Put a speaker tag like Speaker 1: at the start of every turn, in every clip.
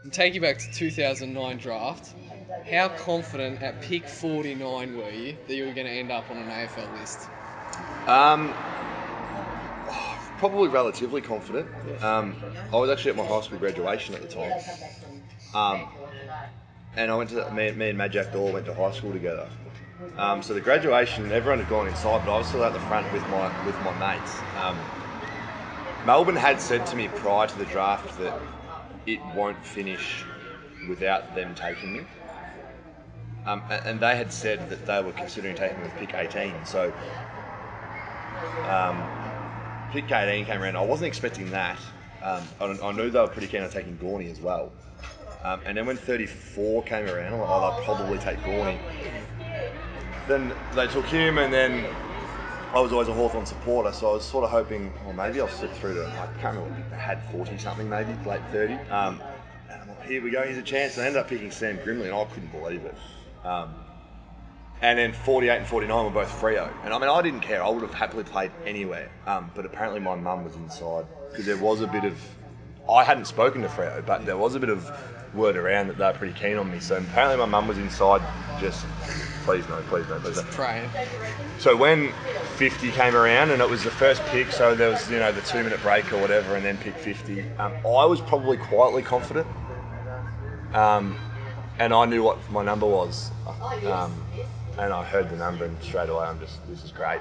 Speaker 1: And take you back to 2009 draft. How confident at pick 49 were you that you were going to end up on an AFL list?
Speaker 2: Um, Probably relatively confident. I was actually at my high school graduation at the time. Um, and I went to me and Mad Jack Daw went to high school together. So the graduation, everyone had gone inside, but I was still out the front with my mates. Melbourne had said to me prior to the draft that it won't finish without them taking me. And they had said that they were considering taking me with pick 18. So pick 18 came around. I wasn't expecting that. I knew they were pretty keen on taking Gorney as well. And then when 34 came around, I'm like, oh, they'll probably take Gorney. Then they took him, and then I was always a Hawthorn supporter, so I was sort of hoping, well, maybe I'll slip through to, I can't remember what they had, 40 something maybe, late 30. And I'm like, here we go, here's a chance. And I ended up picking Sam Grimley, and I couldn't believe it. And then 48 and 49 were both Freo. And I mean, I didn't care. I would have happily played anywhere. But apparently my mum was inside, because there was a bit of, I hadn't spoken to Freo, but there was a bit of word around that they were pretty keen on me. So apparently my mum was inside just, please no, please no, please no.
Speaker 1: Praying.
Speaker 2: So when 50 came around and it was the first pick, so there was, the 2-minute break or whatever, and then pick 50, I was probably quietly confident. And I knew what my number was. And I heard the number, and straight away this is great.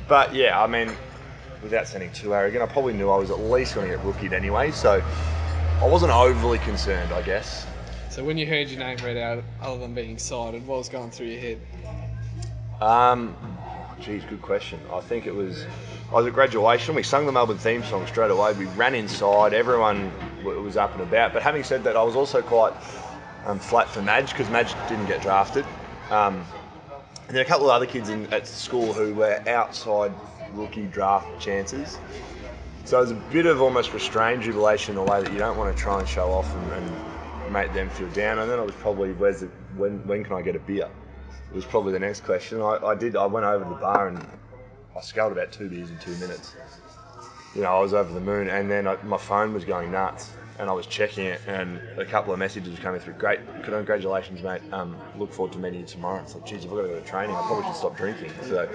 Speaker 2: But yeah, I mean, without sounding too arrogant, I probably knew I was at least going to get rookied anyway, so I wasn't overly concerned, I guess.
Speaker 1: So when you heard your name read out, other than being excited, what was going through your head?
Speaker 2: Geez, good question. I think I was at graduation. We sung the Melbourne theme song straight away. We ran inside. Everyone was up and about. But having said that, I was also quite flat for Madge, because Madge didn't get drafted. And there are a couple of other kids at school who were outside rookie draft chances. So it was a bit of almost restrained jubilation in a way that you don't want to try and show off and make them feel down. And then it was probably, when can I get a beer? It was probably the next question. I went over to the bar and I sculled about 2 beers in 2 minutes. I was over the moon, and then my phone was going nuts, and I was checking it, and a couple of messages were coming through. Great, congratulations, mate. Look forward to meeting you tomorrow. It's like, geez, if I've got to go to training, I probably should stop drinking. So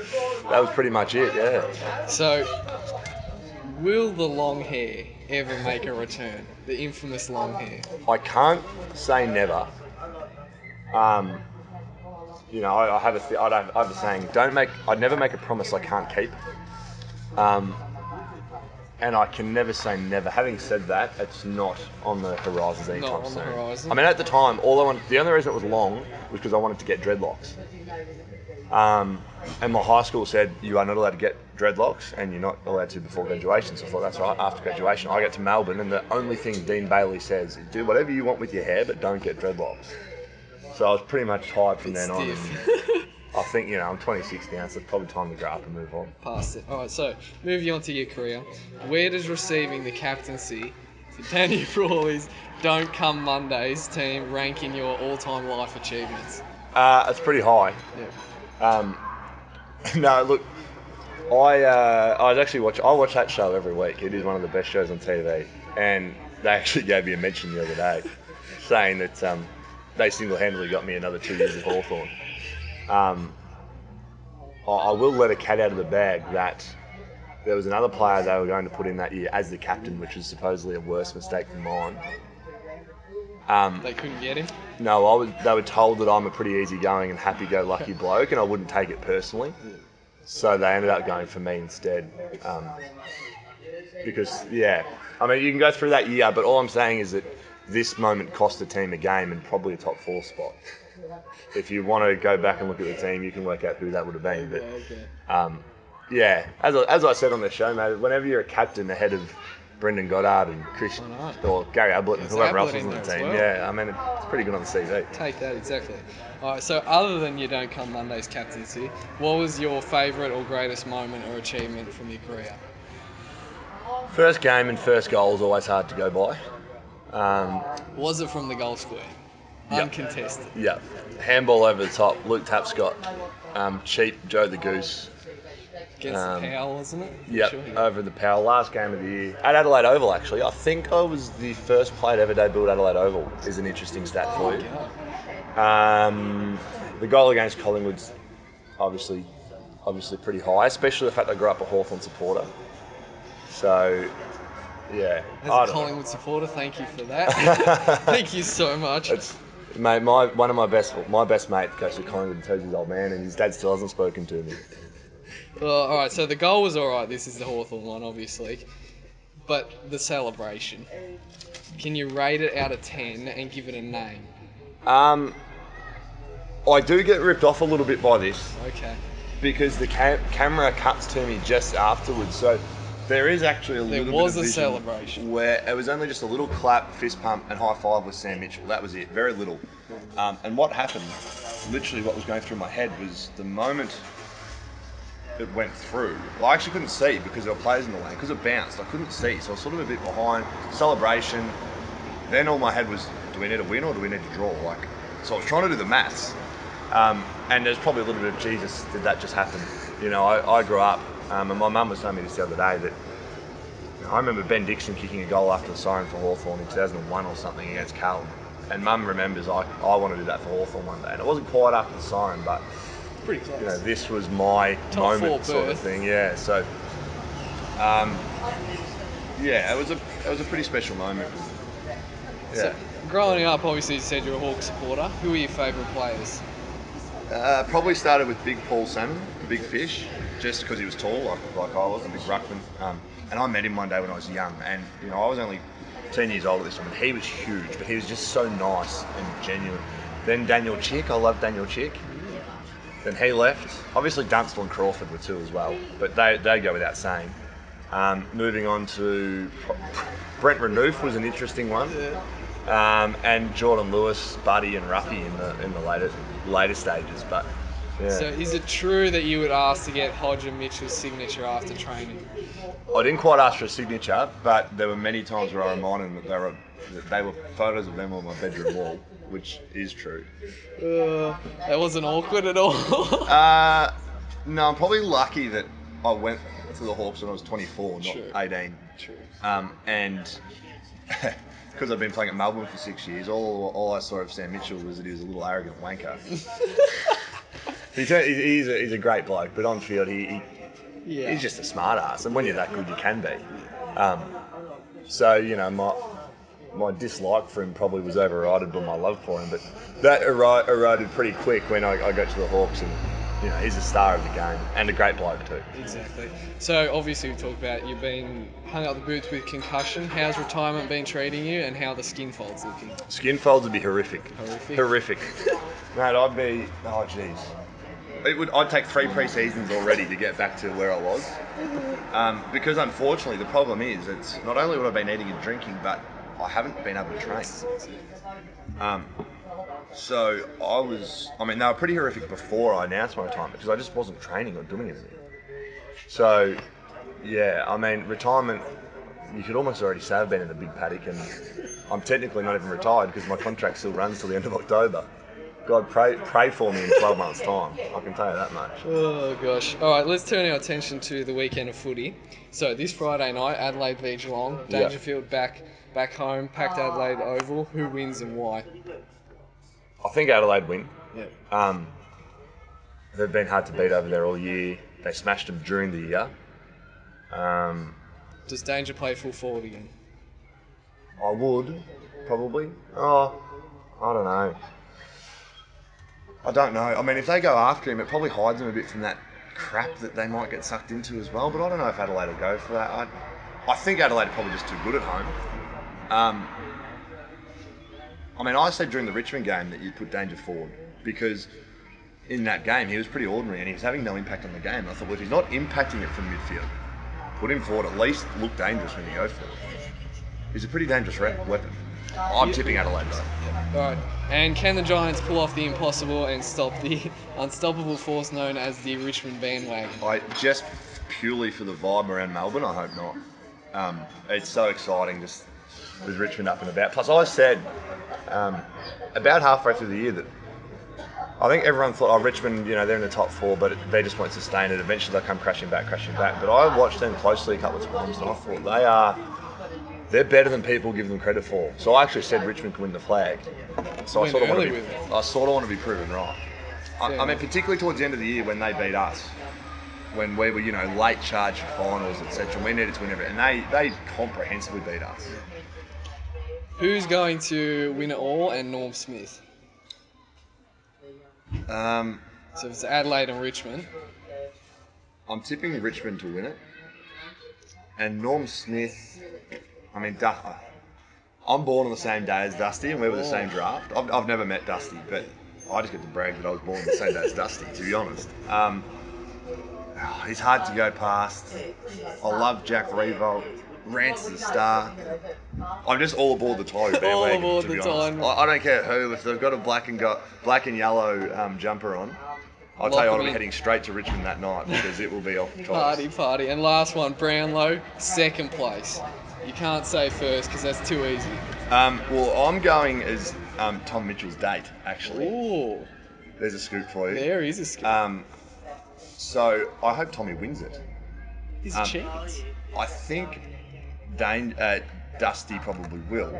Speaker 2: that was pretty much it, yeah.
Speaker 1: So, will the long hair ever make a return? The infamous long hair?
Speaker 2: I can't say never. I have a saying, I'd never make a promise I can't keep. And I can never say never. Having said that, it's not on the horizon anytime soon.
Speaker 1: Not on the horizon.
Speaker 2: I mean, at the time, the only reason it was long was because I wanted to get dreadlocks. And my high school said, you are not allowed to get dreadlocks, and you're not allowed to before graduation. So I thought, that's right. After graduation, I get to Melbourne, and the only thing Dean Bailey says is, do whatever you want with your hair, but don't get dreadlocks. So I was pretty much tired from then on. I think, I'm 26 now, so it's probably time to grow up and move on.
Speaker 1: Past it. Alright, so moving on to your career. Where does receiving the captaincy for Danny Frawley's Don't Come Mondays team rank in your all-time life achievements?
Speaker 2: It's pretty high.
Speaker 1: Yeah.
Speaker 2: No, look, I watch that show every week. It is one of the best shows on TV, and they actually gave me a mention the other day, saying that they single-handedly got me another 2 years of Hawthorn. I will let a cat out of the bag that there was another player they were going to put in that year as the captain, which was supposedly a worse mistake than mine.
Speaker 1: They couldn't get him?
Speaker 2: No, they were told that I'm a pretty easygoing and happy-go-lucky bloke, and I wouldn't take it personally. So they ended up going for me instead. Because, yeah, I mean, you can go through that year, but all I'm saying is that this moment cost the team a game and probably a top 4 spot. If you want to go back and look at the team, you can work out who that would have been. But yeah, as I said on the show, mate, whenever you're a captain ahead of Brendan Goddard and Chris or Gary Ablett and whoever else was on the team, yeah, I mean, it's pretty good on the CV.
Speaker 1: Take that, exactly. All right, so other than you Don't Come Mondays captaincy, what was your favourite or greatest moment or achievement from your career?
Speaker 2: First game and first goal is always hard to go by.
Speaker 1: Was it from the goal square?
Speaker 2: Yep.
Speaker 1: Uncontested.
Speaker 2: Handball over the top. Luke Tapscott, cheap Joe the Goose.
Speaker 1: Against the Power, wasn't it?
Speaker 2: Yep,
Speaker 1: Sure.
Speaker 2: over the Power, last game of the year. At Adelaide Oval, actually. I think I was the first player to ever debut at Adelaide Oval, is an interesting stat for you. The goal against Collingwood's obviously pretty high, especially the fact I grew up a Hawthorn supporter. So, yeah.
Speaker 1: As a Collingwood supporter, thank you for that. Thank you so much.
Speaker 2: Mate, one of my best mate goes to Collingwood and tells his old man, and his dad still hasn't spoken to me.
Speaker 1: All right, so the goal was all right. This is the Hawthorn one, obviously. But the celebration. Can you rate it out of 10 and give it a name?
Speaker 2: I do get ripped off a little bit by this.
Speaker 1: Okay.
Speaker 2: Because the camera cuts to me just afterwards. So there is actually a little bit of vision
Speaker 1: celebration
Speaker 2: where it was only just a little clap, fist pump, and high five with Sam Mitchell. That was it. Very little. And what happened, literally what was going through my head was the moment it went through. Well, I actually couldn't see because there were players in the lane. Because it bounced, I couldn't see. So I was sort of a bit behind. Celebration. Then all my head was, do we need to win or do we need to draw? So I was trying to do the maths. And there's probably a little bit of Jesus, did that just happen? You know, I grew up, and my mum was telling me this the other day that I remember Ben Dixon kicking a goal after the siren for Hawthorn in 2001 or something against Carlton. And Mum remembers I want to do that for Hawthorn one day. And it wasn't quite after the siren, but
Speaker 1: pretty close.
Speaker 2: You know, this was my
Speaker 1: Top
Speaker 2: moment sort of thing. Yeah. So, yeah, it was a pretty special moment. Yeah.
Speaker 1: So, growing up, obviously you said you're a Hawk supporter. Who are your favourite players?
Speaker 2: Probably started with Big Paul Salmon, the big fish, just because he was tall, like I was, a big ruckman. And I met him one day when I was young, and you know I was only 10 years old at this time, and he was huge, but he was just so nice and genuine. Then Daniel Chick, I love Daniel Chick. Then he left. Obviously Dunstall and Crawford were two as well, but they go without saying. Moving on to Brent Renouf was an interesting one. And Jordan Lewis, Buddy and Ruffy in the later stages. But yeah.
Speaker 1: So is it true that you would ask to get Hodge and Mitchell's signature after training?
Speaker 2: I didn't quite ask for a signature, but there were many times where I reminded them that they were photos of them on my bedroom wall, which is true.
Speaker 1: That wasn't awkward at all.
Speaker 2: No, I'm probably lucky that I went to the Hawks when I was 24, not
Speaker 1: True.
Speaker 2: 18.
Speaker 1: True.
Speaker 2: And because I've been playing at Melbourne for 6 years, all I saw of Sam Mitchell was that he was a little arrogant wanker. He's a great bloke, but on field he's just a smart ass, and when you're that good, you can be. So you know my dislike for him probably was overridden by my love for him, but that eroded pretty quick when I got to the Hawks, and you know he's a star of the game and a great bloke too.
Speaker 1: Exactly. So obviously we talked about you being hung up the boots with concussion. How's retirement been treating you, and how are the skin folds looking?
Speaker 2: Skin folds would be horrific. Horrific. Mate, I'd take 3 pre-seasons already to get back to where I was. Because unfortunately the problem is it's not only what I've been eating and drinking, but I haven't been able to train. So they were pretty horrific before I announced my retirement because I just wasn't training or doing anything. So, yeah, I mean, retirement, you could almost already say I've been in the big paddock, and I'm technically not even retired because my contract still runs till the end of October. God, pray for me in 12 months' time. I can tell you that much.
Speaker 1: Oh, gosh. All right, let's turn our attention to the weekend of footy. So this Friday night, Adelaide v Geelong. Dangerfield back home, packed Adelaide Oval. Who wins and why?
Speaker 2: I think Adelaide win.
Speaker 1: Yeah.
Speaker 2: They've been hard to beat over there all year. They smashed them during the year.
Speaker 1: Does Danger play full forward again?
Speaker 2: I would, probably. Oh, I don't know. I mean, if they go after him, it probably hides them a bit from that crap that they might get sucked into as well. But I don't know if Adelaide will go for that. I think Adelaide are probably just too good at home. I said during the Richmond game that you'd put Danger forward because in that game he was pretty ordinary and he was having no impact on the game. I thought, well, if he's not impacting it from midfield, put him forward, at least look dangerous when you go for it. He's a pretty dangerous weapon. I'm tipping Adelaide though.
Speaker 1: All right. And can the Giants pull off the impossible and stop the unstoppable force known as the Richmond bandwagon?
Speaker 2: Just purely for the vibe around Melbourne, I hope not. It's so exciting just with Richmond up and about. Plus, I said about halfway through the year that I think everyone thought, Richmond, they're in the top 4, but they just won't sustain it. Eventually they'll come crashing back. But I watched them closely a couple of times, and I thought they're better than people give them credit for. So I actually said Richmond can win the flag. So I sort of want to be proven right. I mean, particularly towards the end of the year when they beat us, when we were, late charge for finals, etc. We needed to win everything, and they comprehensively beat us.
Speaker 1: Who's going to win it all, and Norm Smith? So it's Adelaide and Richmond.
Speaker 2: I'm tipping Richmond to win it. And Norm Smith, I mean, I'm born on the same day as Dusty, and we were the same draft. I've never met Dusty, but I just get to brag that I was born on the same day as Dusty, to be honest. He's hard to go past. I love Jack Revolt. Rance is a star. I'm just all aboard the Tiger bandwagon,
Speaker 1: all aboard
Speaker 2: to be
Speaker 1: the
Speaker 2: honest.
Speaker 1: time.
Speaker 2: I don't care who. If they've got a black and yellow jumper on, I'll tell you, I'll be heading straight to Richmond that night because it will be off the choice.
Speaker 1: Party. And last one, Brownlow, second place. You can't say first because that's too easy.
Speaker 2: Well, I'm going as Tom Mitchell's date, actually.
Speaker 1: Ooh.
Speaker 2: There's a scoop for you.
Speaker 1: There is a scoop.
Speaker 2: So I hope Tommy wins it.
Speaker 1: There's a chance.
Speaker 2: I think Dusty probably will.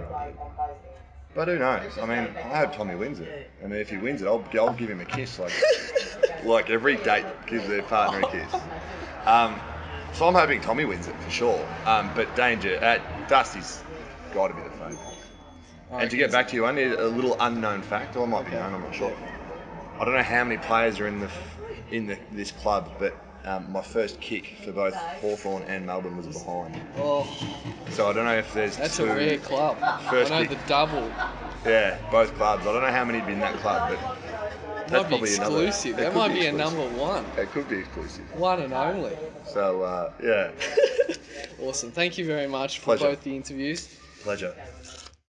Speaker 2: But who knows? I mean, I hope Tommy wins it. I mean, if he wins it, I'll give him a kiss, like every date gives their partner a kiss. So I'm hoping Tommy wins it for sure. But Dusty's got to be the favourite. And to get back to you, I need a little unknown fact, or it might be known, I'm not sure. I don't know how many players are in this club, but my first kick for both Hawthorn and Melbourne was behind.
Speaker 1: Oh,
Speaker 2: so I don't know if there's
Speaker 1: that's
Speaker 2: two.
Speaker 1: a rare club.
Speaker 2: First
Speaker 1: I know
Speaker 2: kick.
Speaker 1: the double.
Speaker 2: Yeah, both clubs. I don't know how many have been in that club, but that's
Speaker 1: Might be
Speaker 2: probably
Speaker 1: exclusive. That might be a number one.
Speaker 2: It could be exclusive.
Speaker 1: One and only.
Speaker 2: So, yeah.
Speaker 1: Awesome. Thank you very much for
Speaker 2: Pleasure.
Speaker 1: both the interviews.
Speaker 2: Pleasure.